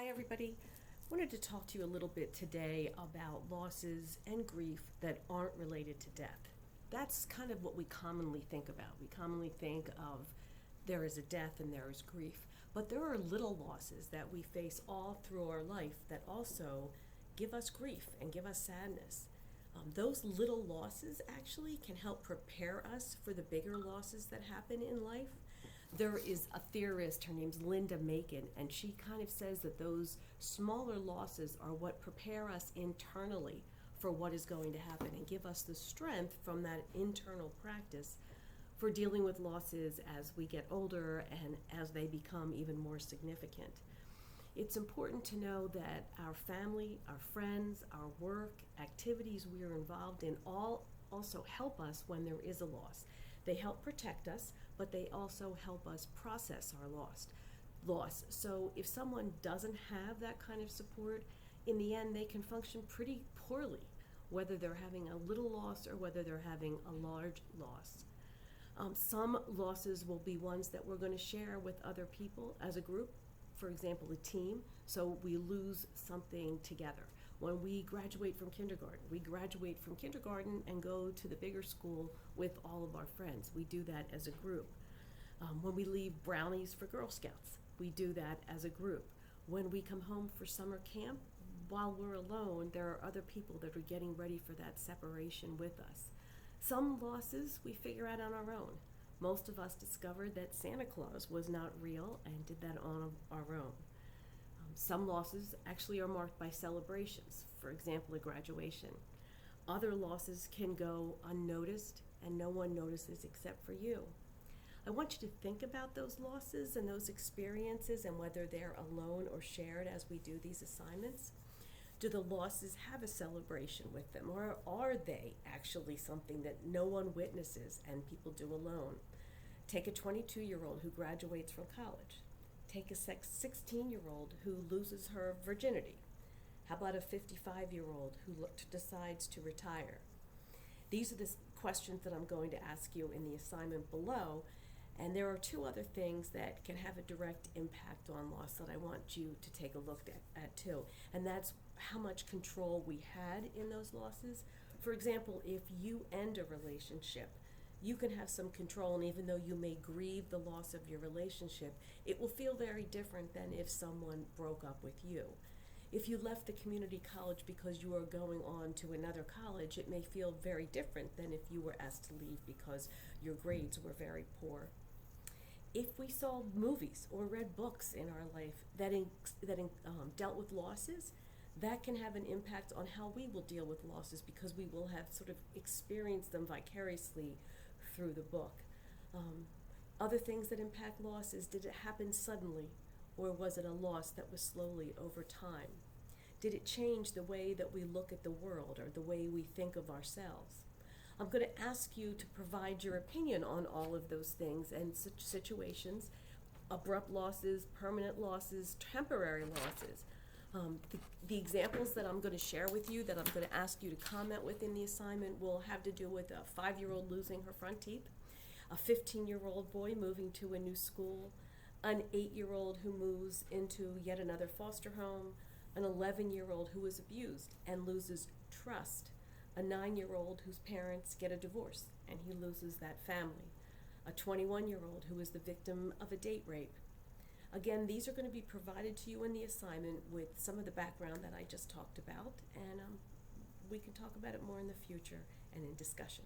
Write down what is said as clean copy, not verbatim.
Hi, everybody. Wanted to talk to you a little bit today about losses and grief that aren't related to death. That's kind of what we commonly think about. We commonly think of there is a death and there is grief. But there are little losses that we face all through our life that also give us grief and give us sadness. Those little losses actually can help prepare us for the bigger losses that happen in life. There is a theorist, her name's Linda Macon, and she kind of says that those smaller losses are what prepare us internally for what is going to happen and give us the strength from that internal practice for dealing with losses as we get older and as they become even more significant. It's important to know that our family, our friends, our work, activities we are involved in all also help us when there is a loss. They help protect us, but they also help us process our loss. So if someone doesn't have that kind of support, in the end they can function pretty poorly, whether they're having a little loss or whether they're having a large loss. Some losses will be ones that we're going to share with other people as a group, for example, a team, so we lose something together. When we graduate from kindergarten and go to the bigger school with all of our friends. We do that as a group. When we leave brownies for Girl Scouts, we do that as a group. When we come home for summer camp, while we're alone, there are other people that are getting ready for that separation with us. Some losses we figure out on our own. Most of us discovered that Santa Claus was not real and did that on our own. Some losses actually are marked by celebrations, for example, a graduation. Other losses can go unnoticed and no one notices except for you. I want you to think about those losses and those experiences and whether they're alone or shared as we do these assignments. Do the losses have a celebration with them, or are they actually something that no one witnesses and people do alone? Take a 22-year-old who graduates from college. Take a 16-year-old who loses her virginity. How about a 55-year-old who decides to retire? These are the questions that I'm going to ask you in the assignment below. And there are two other things that can have a direct impact on loss that I want you to take a look at too. And that's how much control we had in those losses. For example, if you end a relationship, you can have some control, and even though you may grieve the loss of your relationship, it will feel very different than if someone broke up with you. If you left the community college because you were going on to another college, it may feel very different than if you were asked to leave because your grades were very poor. If we saw movies or read books in our life that dealt with losses, that can have an impact on how we will deal with losses because we will have sort of experienced them vicariously through the book. Other things that impact loss is, did it happen suddenly, or was it a loss that was slowly over time? Did it change the way that we look at the world or the way we think of ourselves? I'm going to ask you to provide your opinion on all of those things and such situations, abrupt losses, permanent losses, temporary losses. The examples that I'm going to share with you, that I'm going to ask you to comment with in the assignment, will have to do with a 5-year-old losing her front teeth, a 15-year-old boy moving to a new school, an 8-year-old who moves into yet another foster home, an 11-year-old who is abused and loses trust, a 9-year-old whose parents get a divorce and he loses that family, a 21-year-old who is the victim of a date rape. Again, these are going to be provided to you in the assignment with some of the background that I just talked about, and we can talk about it more in the future and in discussion.